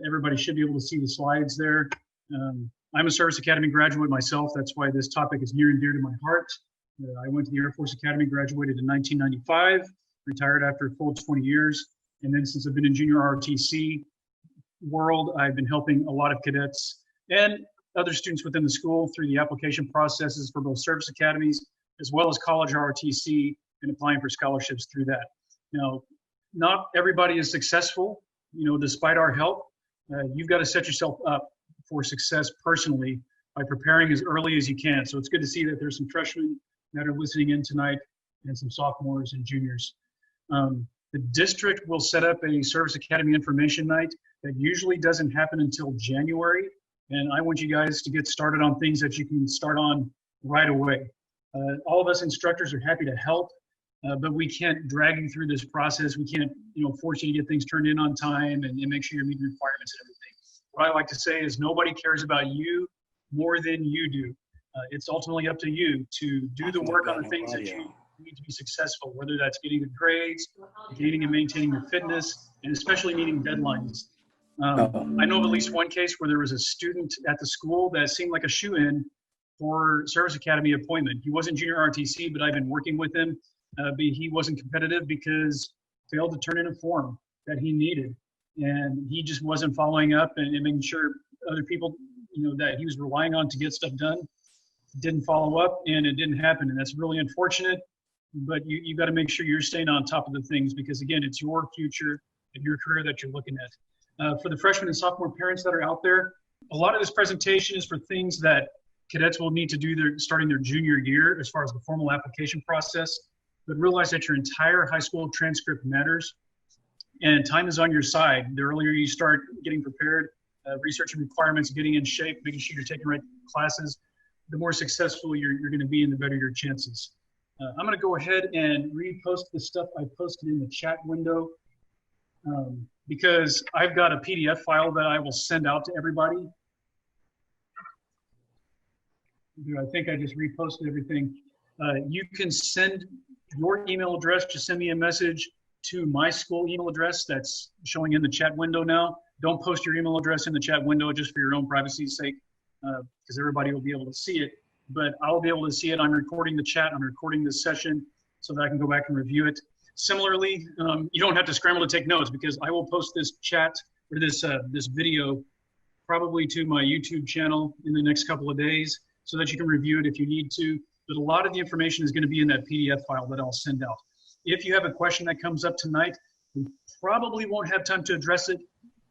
Everybody should be able to see the slides there. I'm a Service Academy graduate myself. That's why this topic is near and dear to my heart. I went to the Air Force Academy, graduated in 1995, retired after a full 20 years. And then since I've been in junior ROTC world, I've been helping a lot of cadets and other students within the school through the application processes for both service academies, as well as college ROTC, and applying for scholarships through that. Now, not everybody is successful, despite our help. You've got to set yourself up for success personally by preparing as early as you can. So it's good to see that there's some freshmen that are listening in tonight and some sophomores and juniors. The district will set up a Service Academy information night that usually doesn't happen until January. And I want you guys to get started on things that you can start on right away. All of us instructors are happy to help, but we can't drag you through this process. We can't, force you to get things turned in on time and make sure you're meeting requirements and everything. What I like to say is nobody cares about you more than you do. It's ultimately up to you to do the work on the things that you need to be successful, whether that's getting good grades, gaining and maintaining your fitness, and especially meeting deadlines. I know of at least one case where there was a student at the school that seemed like a shoe-in for Service Academy appointment. He wasn't junior RTC, but I've been working with him. But he wasn't competitive because failed to turn in a form that he needed. And he just wasn't following up and making sure other people, that he was relying on to get stuff done, didn't follow up, and it didn't happen. And that's really unfortunate, but you got to make sure you're staying on top of the things because, again, it's your future and your career that you're looking at. For the freshman and sophomore parents that are out there, a lot of this presentation is for things that cadets will need to do starting their junior year as far as the formal application process. But realize that your entire high school transcript matters and time is on your side. The earlier you start getting prepared, researching requirements, getting in shape, making sure you're taking the right classes, the more successful you're going to be and the better your chances. I'm going to go ahead and repost the stuff I posted in the chat window because I've got a PDF file that I will send out to everybody. I think I just reposted everything. You can send your email address, just send me a message to my school email address that's showing in the chat window now. Don't post your email address in the chat window just for your own privacy's sake, because everybody will be able to see it. But I'll be able to see it. I'm recording the chat. I'm recording this session so that I can go back and review it. Similarly, you don't have to scramble to take notes because I will post this chat or this video probably to my YouTube channel in the next couple of days so that you can review it if you need to. But a lot of the information is going to be in that PDF file that I'll send out. If you have a question that comes up tonight, we probably won't have time to address it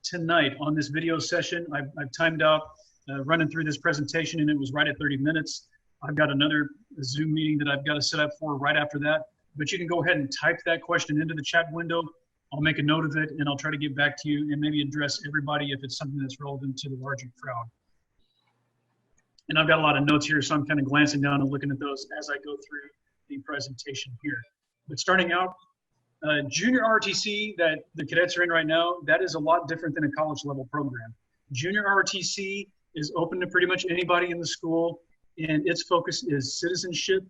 tonight on this video session. I've timed out running through this presentation and it was right at 30 minutes. I've got another Zoom meeting that I've got to set up for right after that. But you can go ahead and type that question into the chat window. I'll make a note of it and I'll try to get back to you and maybe address everybody if it's something that's relevant to the larger crowd. And I've got a lot of notes here, so I'm kind of glancing down and looking at those as I go through the presentation here. But starting out, junior ROTC that the cadets are in right now, that is a lot different than a college level program. Junior ROTC is open to pretty much anybody in the school, and its focus is citizenship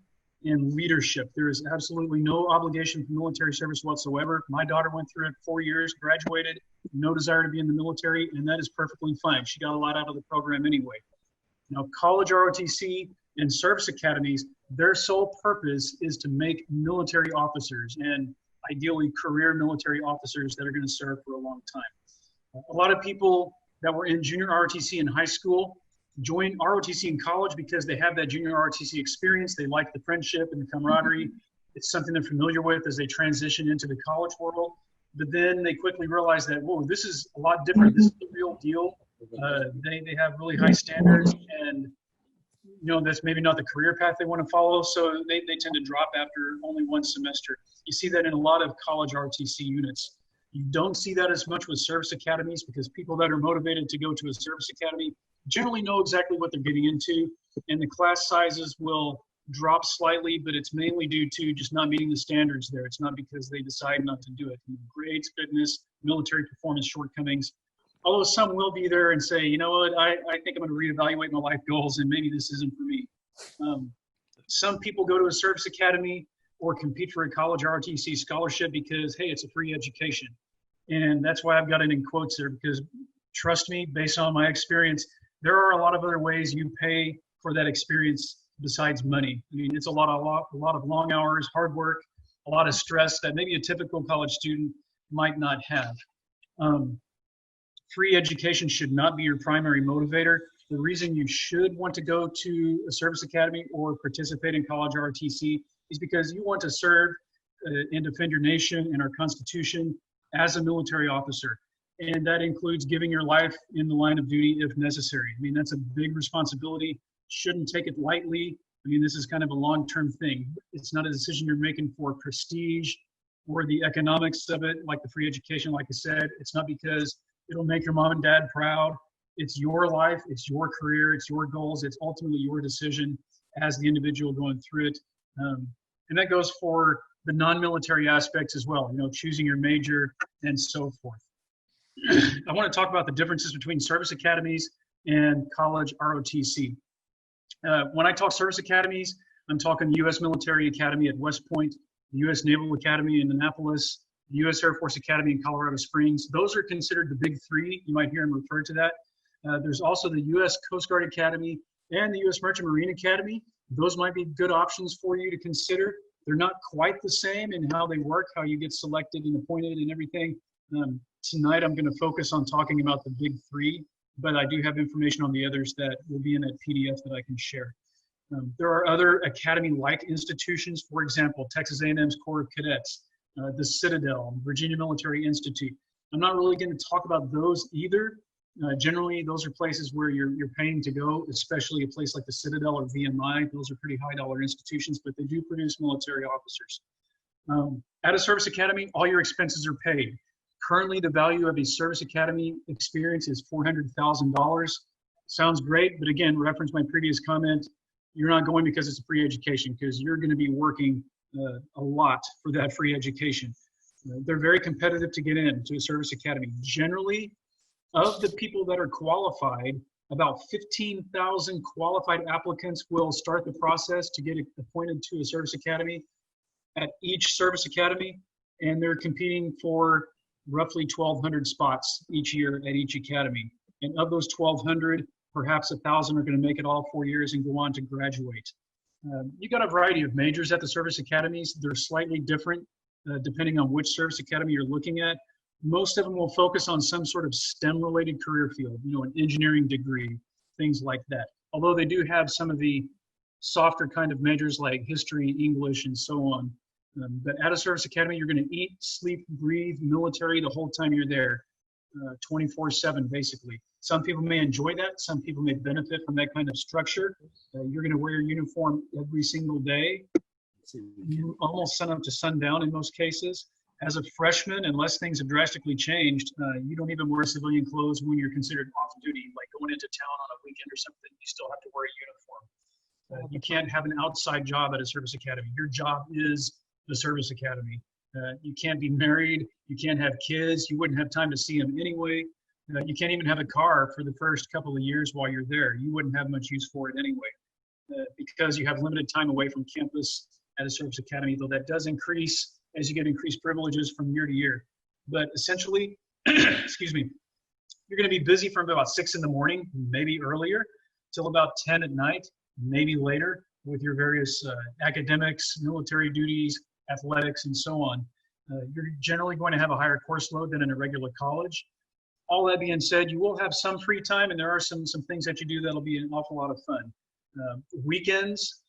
and leadership. There is absolutely no obligation for military service whatsoever. My daughter went through it 4 years, graduated, no desire to be in the military, and that is perfectly fine. She got a lot out of the program anyway. Now, college ROTC and service academies, their sole purpose is to make military officers and ideally career military officers that are going to serve for a long time. A lot of people that were in junior ROTC in high school join ROTC in college because they have that junior ROTC experience. They like the friendship and the camaraderie. It's something they're familiar with as they transition into the college world. But then they quickly realize that, whoa, this is a lot different. This is the real deal. They have really high standards, and that's maybe not the career path they want to follow, so they tend to drop after only one semester. You see that in a lot of college ROTC units. You don't see that as much with service academies because people that are motivated to go to a service academy generally know exactly what they're getting into, and the class sizes will drop slightly, but it's mainly due to just not meeting the standards there. It's not because they decide not to do it. Grades, fitness, military performance shortcomings. Although some will be there and say, you know what, I think I'm going to reevaluate my life goals and maybe this isn't for me. Some people go to a service academy or compete for a college ROTC scholarship because, hey, it's a free education. And that's why I've got it in quotes there, because trust me, based on my experience, there are a lot of other ways you pay for that experience besides money. I mean, it's a lot of long hours, hard work, a lot of stress that maybe a typical college student might not have. Free education should not be your primary motivator. The reason you should want to go to a service academy or participate in college ROTC is because you want to serve and defend your nation and our Constitution as a military officer. And that includes giving your life in the line of duty if necessary. I mean, that's a big responsibility. Shouldn't take it lightly. I mean, this is kind of a long-term thing. It's not a decision you're making for prestige or the economics of it, like the free education, like I said. It's not because it'll make your mom and dad proud. It's your life, it's your career, it's your goals, it's ultimately your decision as the individual going through it. And that goes for the non-military aspects as well, you know, choosing your major and so forth. I want to talk about the differences between service academies and college ROTC. When I talk service academies, I'm talking the U.S. Military Academy at West Point, the U.S. Naval Academy in Annapolis, the U.S. Air Force Academy in Colorado Springs. Those are considered the big three. You might hear them referred to that. There's also the U.S. Coast Guard Academy and the U.S. Merchant Marine Academy. Those might be good options for you to consider. They're not quite the same in how they work, how you get selected and appointed and everything. Tonight, I'm going to focus on talking about the big three, but I do have information on the others that will be in that PDF that I can share. There are other academy-like institutions, for example, Texas A&M's Corps of Cadets, the Citadel, Virginia Military Institute. I'm not really going to talk about those either. Generally, those are places where you're paying to go, especially a place like the Citadel or VMI. Those are pretty high-dollar institutions, but they do produce military officers. At a service academy, all your expenses are paid. Currently, the value of a service academy experience is $400,000. Sounds great, but again, reference my previous comment, you're not going because it's a free education, because you're going to be working a lot for that free education. They're very competitive to get into a service academy. Generally, of the people that are qualified, about 15,000 qualified applicants will start the process to get appointed to a service academy at each service academy, and they're competing for roughly 1,200 spots each year at each academy. And of those 1,200, perhaps 1,000 are going to make it all 4 years and go on to graduate. You got a variety of majors at the service academies. They're slightly different depending on which service academy you're looking at. Most of them will focus on some sort of STEM-related career field, you know, an engineering degree, things like that. Although they do have some of the softer kind of majors like history, English, and so on. But at a service academy, you're going to eat, sleep, breathe military the whole time you're there, 24/7, basically. Some people may enjoy that. Some people may benefit from that kind of structure. You're going to wear your uniform every single day, almost sun up to sundown in most cases. As a freshman, unless things have drastically changed, you don't even wear civilian clothes when you're considered off duty, like going into town on a weekend or something. You still have to wear a uniform. You can't have an outside job at a service academy. Your job is the service academy. You can't be married. You can't have kids. You wouldn't have time to see them anyway. You can't even have a car for the first couple of years while you're there. You wouldn't have much use for it anyway, because you have limited time away from campus at a service academy, though that does increase as you get increased privileges from year to year. But essentially, excuse me, you're going to be busy from about 6 in the morning, maybe earlier, till about 10 at night, maybe later, with your various academics, military duties, athletics, and so on. You're generally going to have a higher course load than in a regular college. All that being said, you will have some free time, and there are some things that you do that'll be an awful lot of fun. Weekends,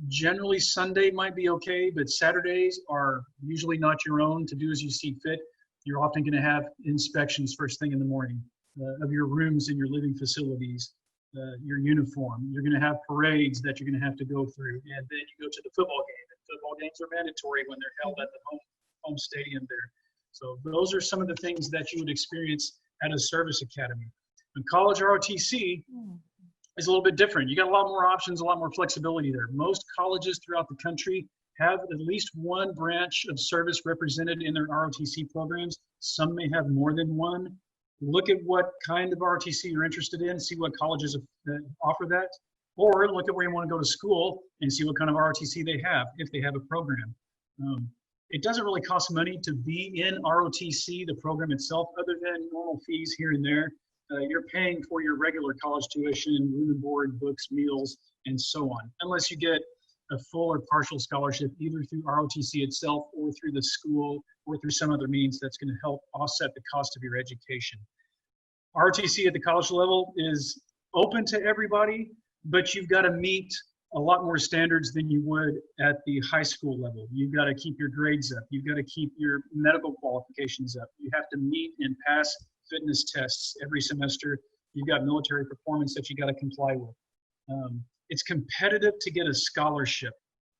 generally Sunday might be okay, but Saturdays are usually not your own to do as you see fit. You're often going to have inspections first thing in the morning of your rooms and your living facilities, your uniform. You're going to have parades that you're going to have to go through, and then you go to the football game. And football games are mandatory when they're held at the home stadium there. So those are some of the things that you would experience at a service academy. And college ROTC is a little bit different. You got a lot more options, a lot more flexibility there. Most colleges throughout the country have at least one branch of service represented in their ROTC programs. Some may have more than one. Look at what kind of ROTC you're interested in, see what colleges offer that, or look at where you want to go to school and see what kind of ROTC they have, if they have a program. It doesn't really cost money to be in ROTC, the program itself, other than normal fees here and there. you're paying for your regular college tuition, room and board, books, meals, and so on, unless you get a full or partial scholarship either through ROTC itself or through the school or through some other means that's going to help offset the cost of your education. ROTC at the college level is open to everybody, but you've got to meet a lot more standards than you would at the high school level. You've got to keep your grades up. You've got to keep your medical qualifications up. You have to meet and pass fitness tests every semester. You've got military performance that you got to comply with. It's competitive to get a scholarship,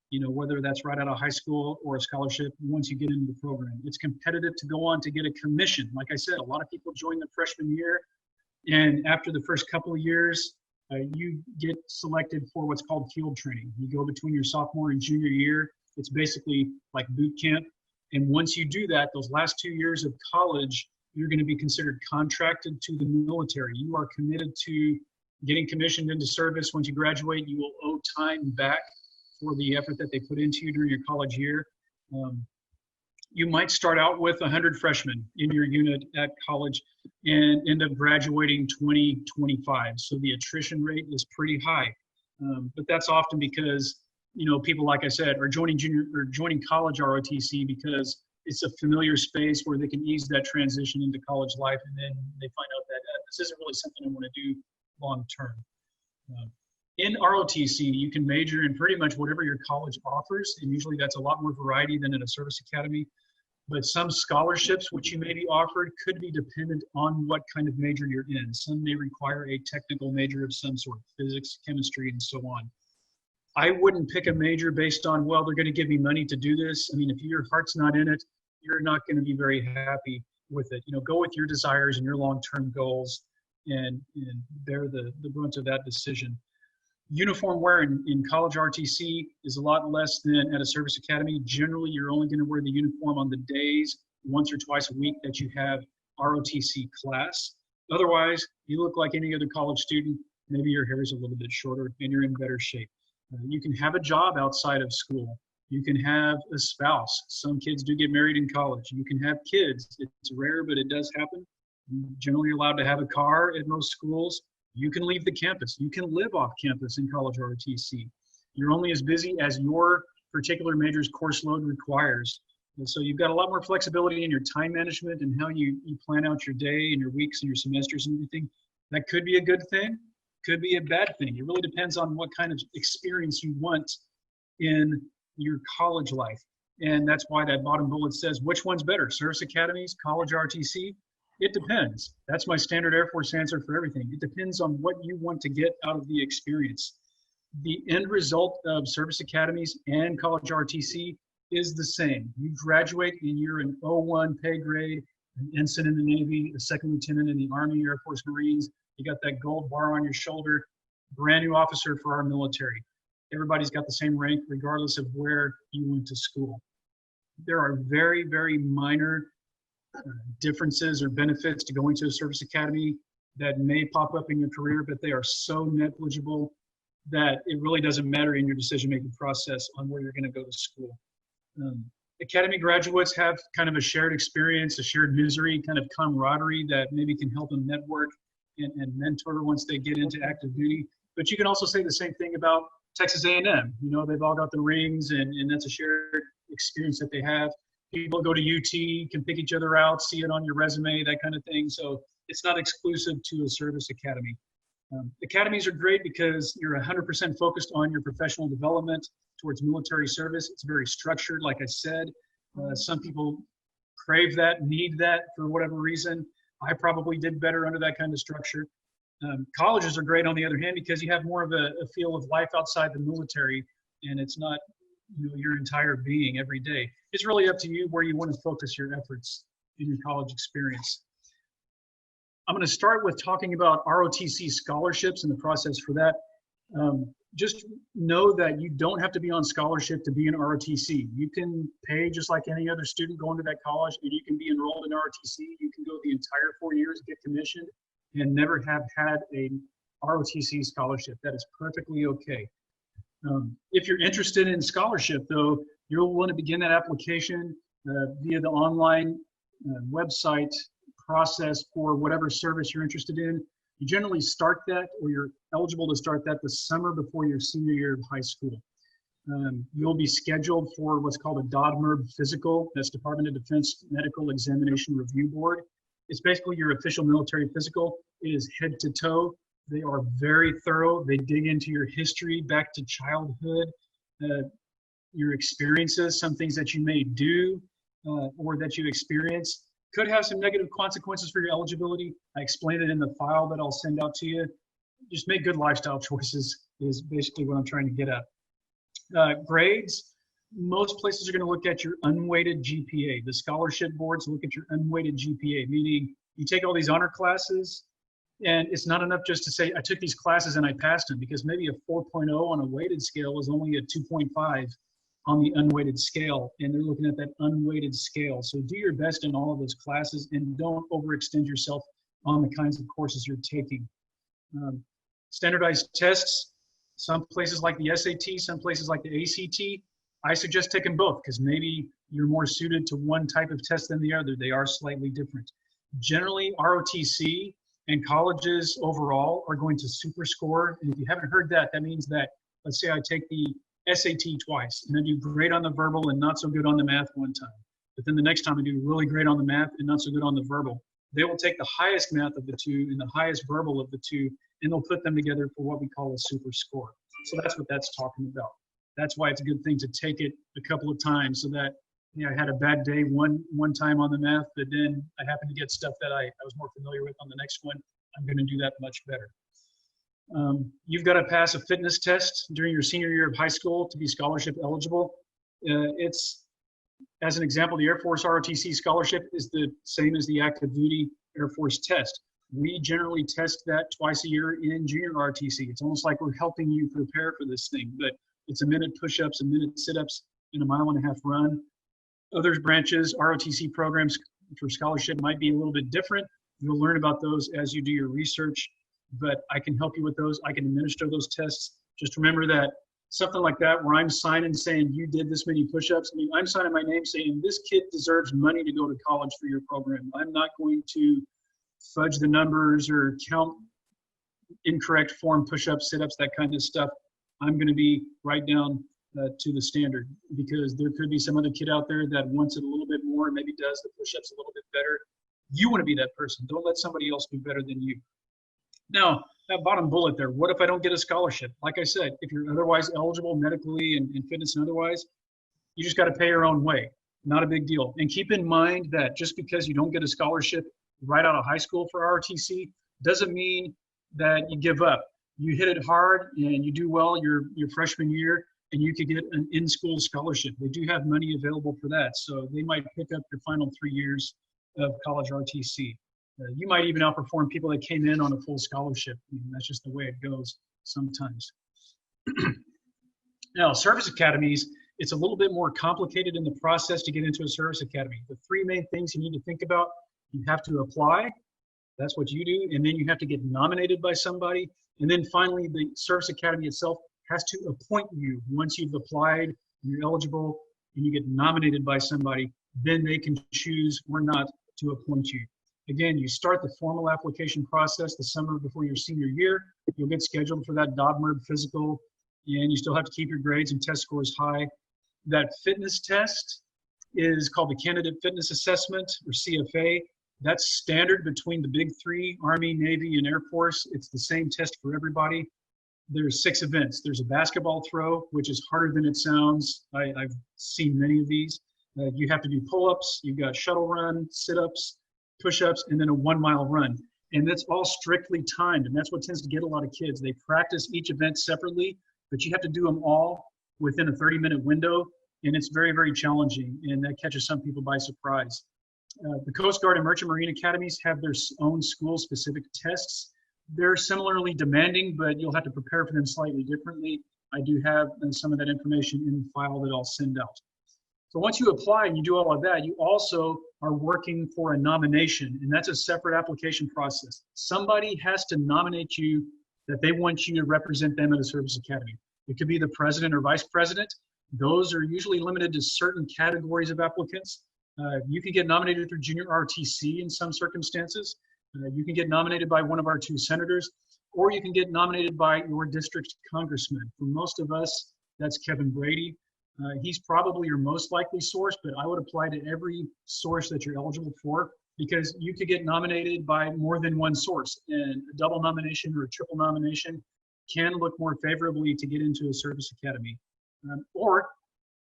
you know, whether that's right out of high school or a scholarship once you get into the program. It's competitive to go on to get a commission. Like I said, a lot of people join the freshman year, and after the first couple of years, you get selected for what's called field training. You go between your sophomore and junior year. It's basically like boot camp. And once you do that, those last 2 years of college, you're going to be considered contracted to the military. You are committed to getting commissioned into service. Once you graduate, you will owe time back for the effort that they put into you during your college year. You might start out with 100 freshmen in your unit at college and end up graduating 20, 25. So the attrition rate is pretty high. But that's often because, you know, people, like I said, are joining college ROTC because it's a familiar space where they can ease that transition into college life, and then they find out that this isn't really something I want to do long term. In ROTC, you can major in pretty much whatever your college offers, and usually that's a lot more variety than at a service academy. But some scholarships which you may be offered could be dependent on what kind of major you're in. Some may require a technical major of some sort, physics, chemistry, and so on. I wouldn't pick a major based on, well, they're going to give me money to do this. I mean, if your heart's not in it, you're not going to be very happy with it. You know, go with your desires and your long-term goals, and bear the brunt of that decision. Uniform wear in college RTC is a lot less than at a service academy. Generally, you're only going to wear the uniform on the days, once or twice a week, that you have ROTC class. Otherwise, you look like any other college student. Maybe your hair is a little bit shorter and you're in better shape. You can have a job outside of school. You can have a spouse. Some kids do get married in college. You can have kids. It's rare, but it does happen. You're generally allowed to have a car at most schools. You can leave the campus. You can live off campus in college ROTC. You're only as busy as your particular major's course load requires. And so you've got a lot more flexibility in your time management and how you plan out your day and your weeks and your semesters and everything. That could be a good thing, could be a bad thing. It really depends on what kind of experience you want in your college life. And that's why that bottom bullet says, which one's better, service academies, college ROTC? It depends. That's my standard Air Force answer for everything. It depends on what you want to get out of the experience. The end result of service academies and college RTC is the same. You graduate and you're an O1 pay grade, an ensign in the Navy, a second lieutenant in the Army, Air Force, Marines. You got that gold bar on your shoulder, brand new officer for our military. Everybody's got the same rank regardless of where you went to school. There are very, very minor differences or benefits to going to a service academy that may pop up in your career, but they are so negligible that it really doesn't matter in your decision-making process on where you're going to go to school. Academy graduates have kind of a shared experience, a shared misery, kind of camaraderie that maybe can help them network and mentor once they get into active duty. But you can also say the same thing about Texas A&M. You know, they've all got the rings, and that's a shared experience that they have. People go to UT, can pick each other out, see it on your resume, that kind of thing. So it's not exclusive to a service academy. Academies are great because you're 100% focused on your professional development towards military service. It's very structured, like I said. Some people crave that, need that for whatever reason. I probably did better under that kind of structure. Colleges are great, on the other hand, because you have more of a feel of life outside the military, and it's not, you know, your entire being every day. It's really up to you where you want to focus your efforts in your college experience. I'm going to start with talking about ROTC scholarships and the process for that. Just know that you don't have to be on scholarship to be in ROTC. You can pay just like any other student going to that college, and you can be enrolled in ROTC. You can go the entire 4 years, get commissioned, and never have had a ROTC scholarship. That is perfectly okay. If you're interested in scholarship, though, you'll want to begin that application via the online website process for whatever service you're interested in. You generally start that, or you're eligible to start that, the summer before your senior year of high school. You'll be scheduled for what's called a DODMERB physical. That's Department of Defense Medical Examination Review Board. It's basically your official military physical. It is head to toe. They are very thorough. They dig into your history back to childhood, your experiences, some things that you may do or that you experience. Could have some negative consequences for your eligibility. I explained it in the file that I'll send out to you. Just make good lifestyle choices is basically what I'm trying to get at. Grades, most places are going to look at your unweighted GPA. The scholarship boards look at your unweighted GPA, meaning you take all these honor classes, and it's not enough just to say, I took these classes and I passed them, because maybe a 4.0 on a weighted scale is only a 2.5 on the unweighted scale, and they're looking at that unweighted scale. So do your best in all of those classes and don't overextend yourself on the kinds of courses you're taking. Standardized tests, some places like the SAT, some places like the ACT, I suggest taking both because maybe you're more suited to one type of test than the other. They are slightly different. Generally, ROTC and colleges overall are going to super score. And if you haven't heard that, that means that, let's say I take the SAT twice and I do great on the verbal and not so good on the math one time. But then the next time I do really great on the math and not so good on the verbal. They will take the highest math of the two and the highest verbal of the two, and they'll put them together for what we call a super score. So that's what that's talking about. That's why it's a good thing to take it a couple of times so that, you know, I had a bad day one time on the math, but then I happened to get stuff that I was more familiar with on the next one. I'm going to do that much better. You've got to pass a fitness test during your senior year of high school to be scholarship eligible. It's, as an example, the Air Force ROTC scholarship is the same as the active duty Air Force test. We generally test that twice a year in junior ROTC. It's almost like we're helping you prepare for this thing, but it's a minute push-ups, a minute sit-ups, and a 1.5 mile run. Other branches, ROTC programs for scholarship might be a little bit different. You'll learn about those as you do your research, but I can help you with those. I can administer those tests. Just remember that something like that where I'm signing saying you did this many push-ups, I mean, I'm signing my name saying this kid deserves money to go to college for your program. I'm not going to fudge the numbers or count incorrect form push-ups, sit-ups, that kind of stuff. I'm going to be right down to the standard, because there could be some other kid out there that wants it a little bit more and maybe does the push-ups a little bit better. You want to be that person. Don't let somebody else do better than you. Now, that bottom bullet there, what if I don't get a scholarship? Like I said, if you're otherwise eligible medically and fitness and otherwise, you just got to pay your own way. Not a big deal. And keep in mind that just because you don't get a scholarship right out of high school for ROTC doesn't mean that you give up. You hit it hard and you do well your freshman year, and you could get an in-school scholarship. They do have money available for that. So they might pick up your final 3 years of college ROTC. You might even outperform people that came in on a full scholarship. I mean, that's just the way it goes sometimes. Now, service academies, it's a little bit more complicated in the process to get into a service academy. The three main things you need to think about: you have to apply, that's what you do, and then you have to get nominated by somebody, and then finally the service academy itself has to appoint you. Once you've applied and you're eligible and you get nominated by somebody, then they can choose or not to appoint you. Again, you start the formal application process the summer before your senior year. You'll get scheduled for that DODMERB physical, and you still have to keep your grades and test scores high. That fitness test is called the Candidate Fitness Assessment, or CFA. That's standard between the big three, Army, Navy, and Air Force. It's the same test for everybody. There's 6 events. There's a basketball throw, which is harder than it sounds. I've seen many of these. You have to do pull-ups. You've got shuttle run, sit-ups, push-ups, and then a 1 mile run. And that's all strictly timed, and that's what tends to get a lot of kids. They practice each event separately, but you have to do them all within a 30-minute window, and it's very, very challenging, and that catches some people by surprise. The Coast Guard and Merchant Marine Academies have their own school-specific tests. They're similarly demanding, but you'll have to prepare for them slightly differently. I do have some of that information in the file that I'll send out. So once you apply and you do all of that, you also are working for a nomination, and that's a separate application process. Somebody has to nominate you that they want you to represent them at a service academy. It could be the president or vice president. Those are usually limited to certain categories of applicants. You can get nominated through junior ROTC in some circumstances. You can get nominated by one of our 2 senators, or you can get nominated by your district's congressman. For most of us, that's Kevin Brady. He's probably your most likely source, but I would apply to every source that you're eligible for, because you could get nominated by more than one source, and a double nomination or a triple nomination can look more favorably to get into a service academy. Or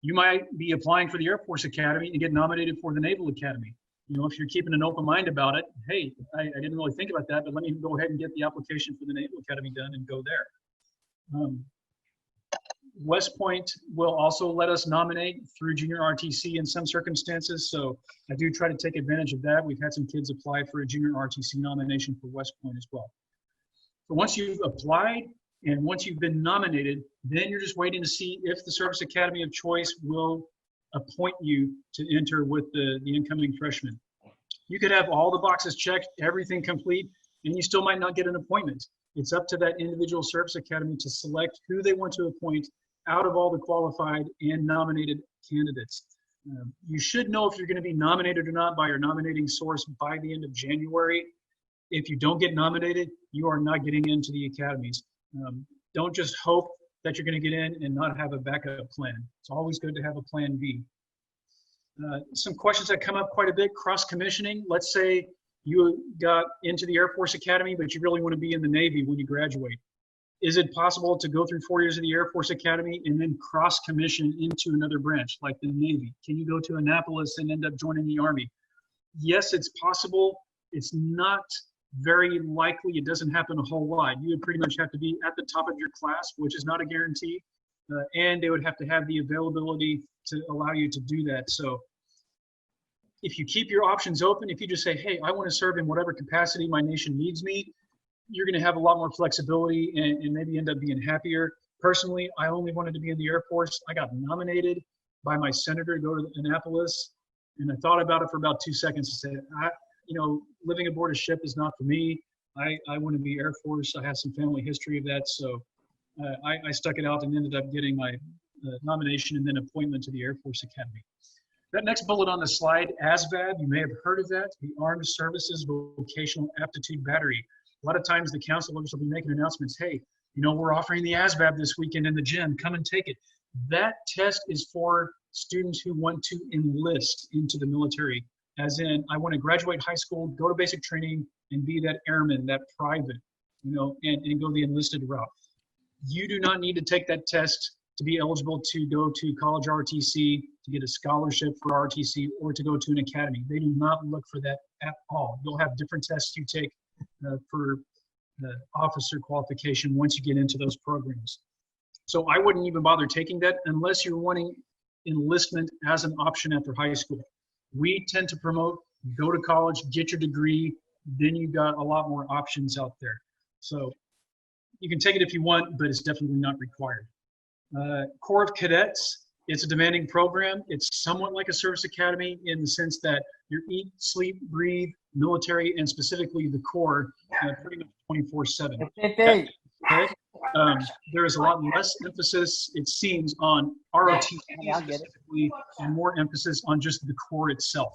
you might be applying for the Air Force Academy and get nominated for the Naval Academy. You know, if you're keeping an open mind about it, hey, I didn't really think about that, but let me go ahead and get the application for the Naval Academy done and go there. West Point will also let us nominate through junior RTC in some circumstances, so I do try to take advantage of that. We've had some kids apply for a junior RTC nomination for West Point as well. So once you've applied and once you've been nominated, then you're just waiting to see if the Service Academy of choice will appoint you to enter with the incoming freshman. You could have all the boxes checked, everything complete, and you still might not get an appointment. It's up to that individual Service Academy to select who they want to appoint out of all the qualified and nominated candidates. You should know if you're going to be nominated or not by your nominating source by the end of January. If you don't get nominated, you are not getting into the academies. Don't just hope that you're going to get in and not have a backup plan. It's always good to have a plan B. Some questions that come up quite a bit, cross-commissioning. Let's say you got into the Air Force Academy, but you really want to be in the Navy when you graduate. Is it possible to go through 4 years of the Air Force Academy and then cross-commission into another branch, like the Navy? Can you go to Annapolis and end up joining the Army? Yes, it's possible. It's not very likely. It doesn't happen a whole lot. You would pretty much have to be at the top of your class, which is not a guarantee, and they would have to have the availability to allow you to do that. So if you keep your options open, if you just say, hey, I want to serve in whatever capacity my nation needs me, you're going to have a lot more flexibility and maybe end up being happier. Personally, I only wanted to be in the Air Force. I got nominated by my senator to go to Annapolis, and I thought about it for about 2 seconds and said, living aboard a ship is not for me. I want to be Air Force. I have some family history of that, so I stuck it out and ended up getting my nomination and then appointment to the Air Force Academy. That next bullet on the slide, ASVAB, you may have heard of that, the Armed Services Vocational Aptitude Battery. A lot of times the counselors will be making announcements, hey, we're offering the ASVAB this weekend in the gym, come and take it. That test is for students who want to enlist into the military, as in, I want to graduate high school, go to basic training, and be that airman, that private, and go the enlisted route. You do not need to take that test to be eligible to go to college ROTC, to get a scholarship for ROTC, or to go to an academy. They do not look for that at all. You'll have different tests you take for the officer qualification once you get into those programs. So I wouldn't even bother taking that unless you're wanting enlistment as an option after high school. We tend to promote, go to college, get your degree, then you've got a lot more options out there. So you can take it if you want, but it's definitely not required. Corps of Cadets, it's a demanding program. It's somewhat like a service academy in the sense that you eat, sleep, breathe, military, and specifically the Corps, pretty much 24/7. Okay. There is a lot less emphasis, it seems, on ROTC specifically, and more emphasis on just the Corps itself.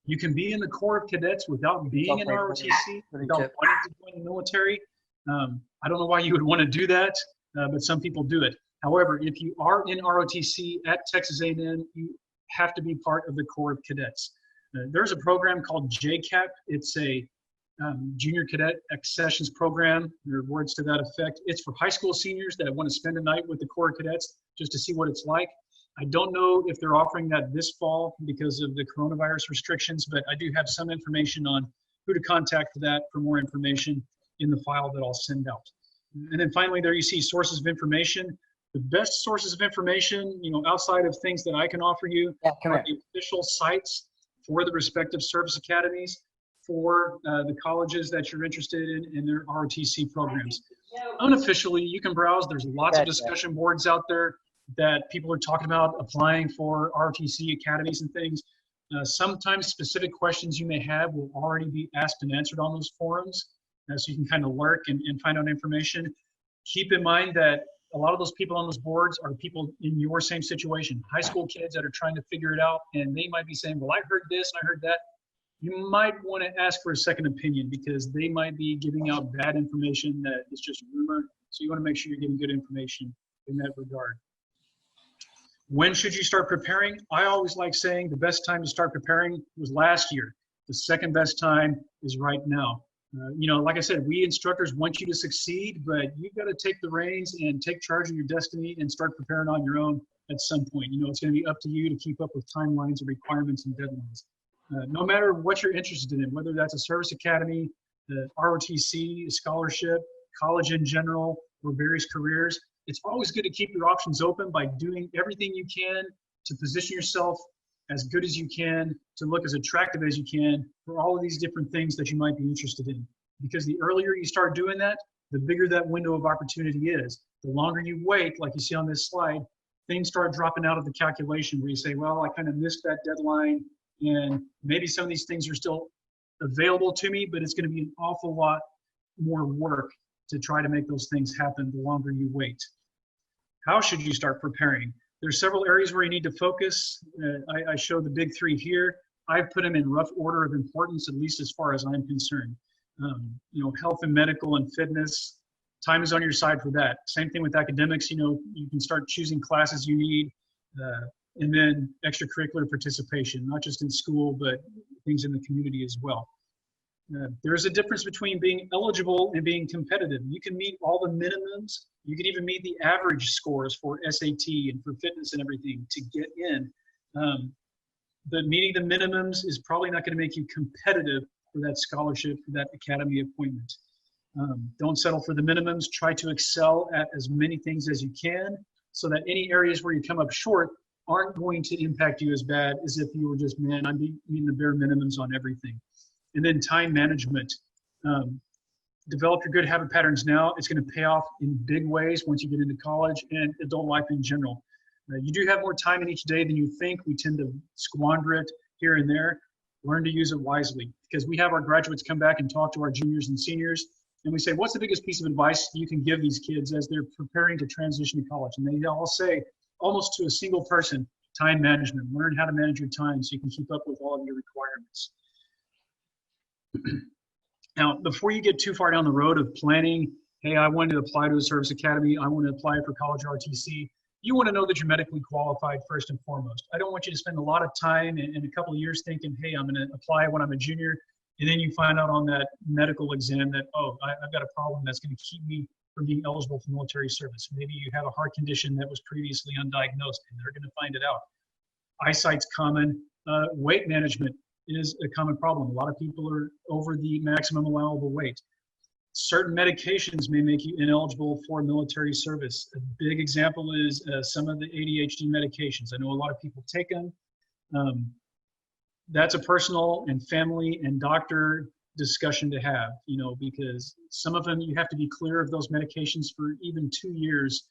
You can be in the Corps of Cadets without being in ROTC, without wanting to join the military. I don't know why you would want to do that, but some people do it. However, if you are in ROTC at Texas A&M, you have to be part of the Corps of Cadets. There's a program called JCAP. It's a junior cadet accessions program. There are words to that effect. It's for high school seniors that want to spend a night with the Corps of Cadets just to see what it's like. I don't know if they're offering that this fall because of the coronavirus restrictions, but I do have some information on who to contact for that for more information in the file that I'll send out. And then finally, there you see sources of information. The best sources of information, outside of things that I can offer you, are the official sites for the respective service academies, for the colleges that you're interested in their ROTC programs. Unofficially, you can browse. There's lots of discussion boards out there that people are talking about applying for ROTC academies and things. Sometimes specific questions you may have will already be asked and answered on those forums, so you can kind of lurk and find out information. Keep in mind that a lot of those people on those boards are people in your same situation, high school kids that are trying to figure it out, and they might be saying, well, I heard this and I heard that. You might want to ask for a second opinion because they might be giving out bad information that is just rumor. So you want to make sure you're getting good information in that regard. When should you start preparing? I always like saying the best time to start preparing was last year. The second best time is right now. You know, like I said, we instructors want you to succeed, but you've got to take the reins and take charge of your destiny and start preparing on your own at some point. You know, it's going to be up to you to keep up with timelines and requirements and deadlines. No matter what you're interested in, whether that's a service academy, the ROTC, a scholarship, college in general, or various careers, it's always good to keep your options open by doing everything you can to position yourself as good as you can, to look as attractive as you can for all of these different things that you might be interested in. Because the earlier you start doing that, the bigger that window of opportunity is. The longer you wait, like you see on this slide, things start dropping out of the calculation where you say, well, I kind of missed that deadline, and maybe some of these things are still available to me, but it's going to be an awful lot more work to try to make those things happen the longer you wait. How should you start preparing? There's several areas where you need to focus. I show the big three here. I've put them in rough order of importance, at least as far as I'm concerned. You know, health and medical and fitness, time is on your side for that. Same thing with academics. You know, you can start choosing classes you need, and then extracurricular participation, not just in school, but things in the community as well. There's a difference between being eligible and being competitive. You can meet all the minimums. You can even meet the average scores for SAT and for fitness and everything to get in. But meeting the minimums is probably not going to make you competitive for that scholarship, for that academy appointment. Don't settle for the minimums. Try to excel at as many things as you can so that any areas where you come up short aren't going to impact you as bad as if you were just, man, I'm meeting the bare minimums on everything. And then time management. Develop your good habit patterns now. It's going to pay off in big ways once you get into college and adult life in general. You do have more time in each day than you think. We tend to squander it here and there. Learn to use it wisely, because we have our graduates come back and talk to our juniors and seniors, and we say, what's the biggest piece of advice you can give these kids as they're preparing to transition to college? And they all say, almost to a single person, time management. Learn how to manage your time so you can keep up with all of your requirements. Now, before you get too far down the road of planning, hey, I want to apply to a service academy, I want to apply for college ROTC, you want to know that you're medically qualified first and foremost. I don't want you to spend a lot of time and a couple of years thinking, hey, I'm going to apply when I'm a junior, and then you find out on that medical exam that, oh, I've got a problem that's going to keep me from being eligible for military service. Maybe you have a heart condition that was previously undiagnosed, and they're going to find it out. Eyesight's common. Weight management is a common problem. A lot of people are over the maximum allowable weight. Certain medications may make you ineligible for military service. A big example is some of the ADHD medications. I know a lot of people take them. That's a personal and family and doctor discussion to have, you know, because some of them you have to be clear of those medications for even 2 years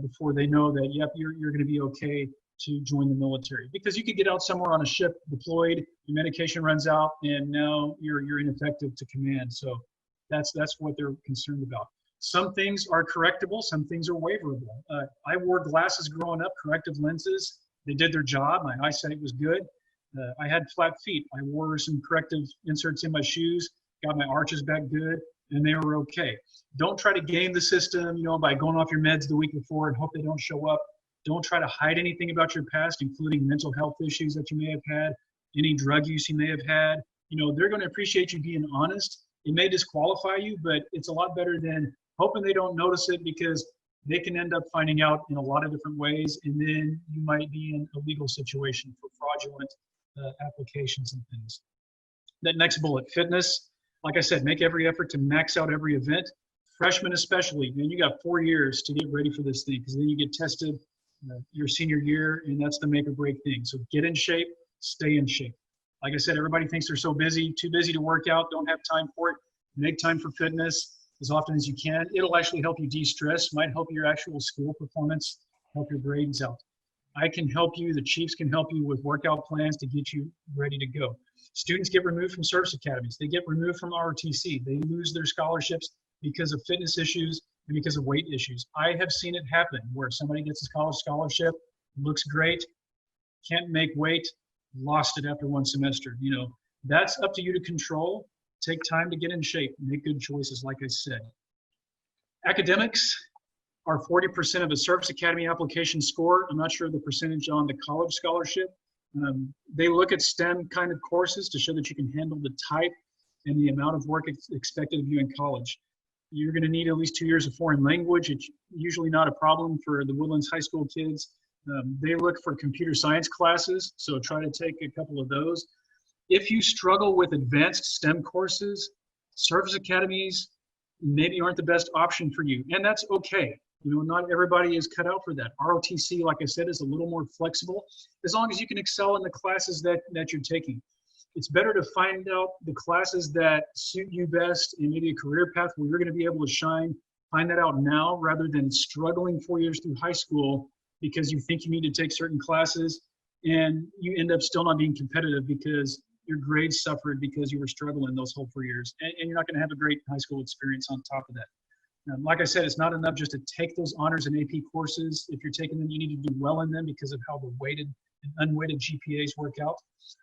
before they know that, yep, you're going to be okay to join the military. Because you could get out somewhere on a ship deployed, your medication runs out, and now you're ineffective to command. So that's what they're concerned about. Some things are correctable, some things are waiverable. I wore glasses growing up, corrective lenses. They did their job. My eyesight was good. I had flat feet. I wore some corrective inserts in my shoes, got my arches back good, and they were okay. Don't try to game the system, you know, by going off your meds the week before and hope they don't show up. Don't try to hide anything about your past, including mental health issues that you may have had, any drug use you may have had. You know, they're going to appreciate you being honest. It may disqualify you, but it's a lot better than hoping they don't notice it, because they can end up finding out in a lot of different ways, and then you might be in a legal situation for fraudulent applications and things. That next bullet, fitness. Like I said, make every effort to max out every event. Freshmen especially, man, you got 4 years to get ready for this thing, because then you get tested your senior year, and that's the make or break thing. So get in shape, stay in shape. Like I said, everybody thinks they're so busy, too busy to work out, don't have time for it. Make time for fitness as often as you can. It'll actually help you de-stress, might help your actual school performance, help your grades out. I can help you, the Chiefs can help you with workout plans to get you ready to go. Students get removed from service academies. They get removed from ROTC. They lose their scholarships because of fitness issues, and because of weight issues. I have seen it happen where somebody gets a college scholarship, looks great, can't make weight, lost it after one semester. You know, that's up to you to control. Take time to get in shape, make good choices, like I said. Academics are 40% of a Service Academy application score. I'm not sure the percentage on the college scholarship. They look at STEM kind of courses to show that you can handle the type and the amount of work expected of you in college. You're going to need at least 2 years of foreign language. It's usually not a problem for the Woodlands High School kids. They look for computer science classes, so try to take a couple of those. If you struggle with advanced STEM courses, Service Academies maybe aren't the best option for you, and that's okay. You know, not everybody is cut out for that. ROTC, like I said, is a little more flexible as long as you can excel in the classes that you're taking. It's better to find out the classes that suit you best and maybe a career path where you're going to be able to shine. Find that out now rather than struggling 4 years through high school because you think you need to take certain classes and you end up still not being competitive because your grades suffered because you were struggling those whole 4 years. And you're not going to have a great high school experience on top of that. Like I said, it's not enough just to take those honors and AP courses. If you're taking them, you need to do well in them because of how the weighted and unweighted GPAs work out.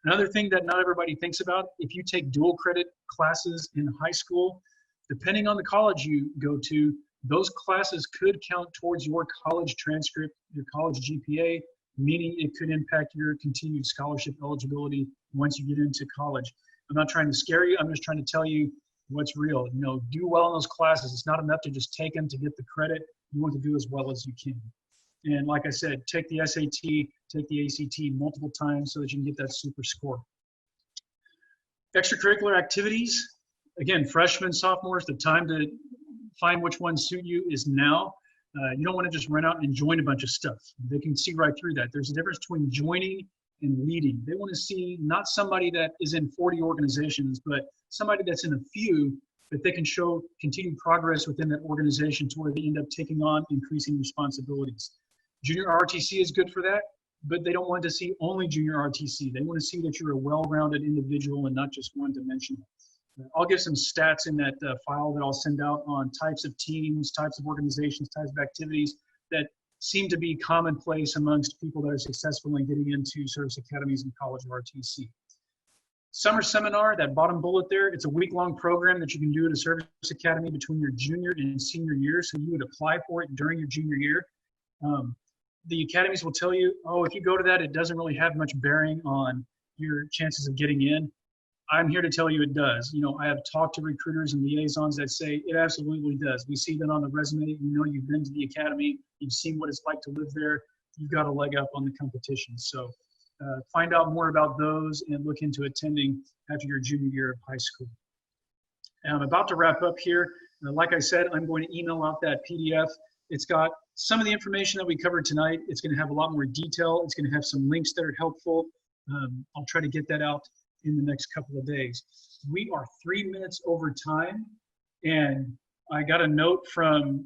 Another thing that not everybody thinks about, if you take dual credit classes in high school, depending on the college you go to, those classes could count towards your college transcript, your college GPA, meaning it could impact your continued scholarship eligibility once you get into college. I'm not trying to scare you. I'm just trying to tell you what's real. You know, do well in those classes. It's not enough to just take them to get the credit. You want to do as well as you can. And like I said, take the SAT, take the ACT multiple times so that you can get that super score. Extracurricular activities. Again, freshmen, sophomores, the time to find which ones suit you is now. You don't want to just run out and join a bunch of stuff. They can see right through that. There's a difference between joining and leading. They want to see not somebody that is in 40 organizations, but somebody that's in a few that they can show continued progress within that organization to where they end up taking on increasing responsibilities. Junior ROTC is good for that, but they don't want to see only junior ROTC. They want to see that you're a well-rounded individual and not just one-dimensional. I'll give some stats in that file that I'll send out on types of teams, types of organizations, types of activities that seem to be commonplace amongst people that are successful in getting into Service Academies and College ROTC. Summer seminar, that bottom bullet there, it's a week-long program that you can do at a Service Academy between your junior and senior year, so you would apply for it during your junior year. The academies will tell you, oh, if you go to that, it doesn't really have much bearing on your chances of getting in. I'm here to tell you it does. You know, I have talked to recruiters and liaisons that say it absolutely does. We see that on the resume. You know, you've been to the academy. You've seen what it's like to live there. You've got a leg up on the competition. So find out more about those and look into attending after your junior year of high school. And I'm about to wrap up here. Like I said, I'm going to email out that PDF. It's got some of the information that we covered tonight. It's going to have a lot more detail. It's going to have some links that are helpful. I'll try to get that out in the next couple of days. We are 3 minutes over time, and I got a note from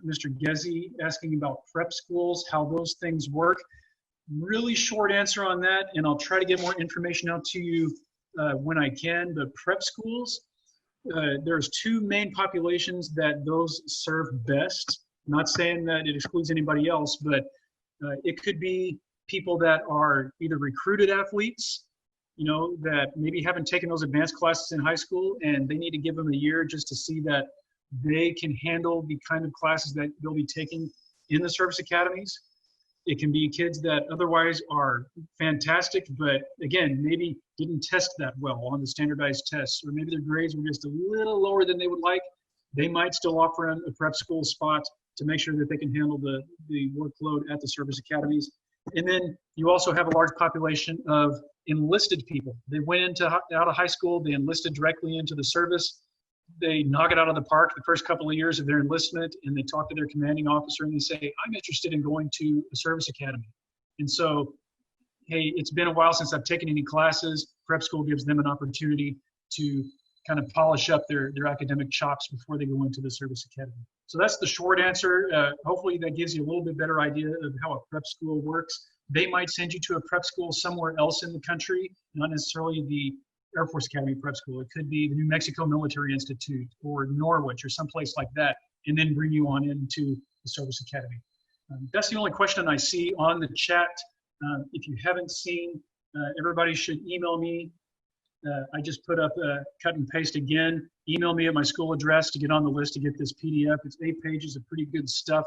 Mr. Gezi asking about prep schools, how those things work. Really short answer on that, and I'll try to get more information out to you when I can. But prep schools, there's two main populations that those serve best. I'm not saying that it excludes anybody else, but it could be people that are either recruited athletes, you know, that maybe haven't taken those advanced classes in high school and they need to give them a year just to see that they can handle the kind of classes that they'll be taking in the service academies. It can be kids that otherwise are fantastic, but again, maybe didn't test that well on the standardized tests, or maybe their grades were just a little lower than they would like. They might still offer a prep school spot to make sure that they can handle the workload at the service academies. And then you also have a large population of enlisted people. They went out of high school, they enlisted directly into the service. They knock it out of the park the first couple of years of their enlistment, and they talk to their commanding officer and they say, I'm interested in going to a service academy. And so, hey, it's been a while since I've taken any classes. Prep school gives them an opportunity to kind of polish up their academic chops before they go into the service academy. So that's the short answer. Hopefully that gives you a little bit better idea of how a prep school works. They might send you to a prep school somewhere else in the country, not necessarily the Air Force Academy Prep School. It could be the New Mexico Military Institute or Norwich or someplace like that. and then bring you on into the Service Academy. That's the only question I see on the chat. If you haven't seen, everybody should email me. I just put up cut and paste again. Email me at my school address to get on the list to get this PDF. It's 8 pages of pretty good stuff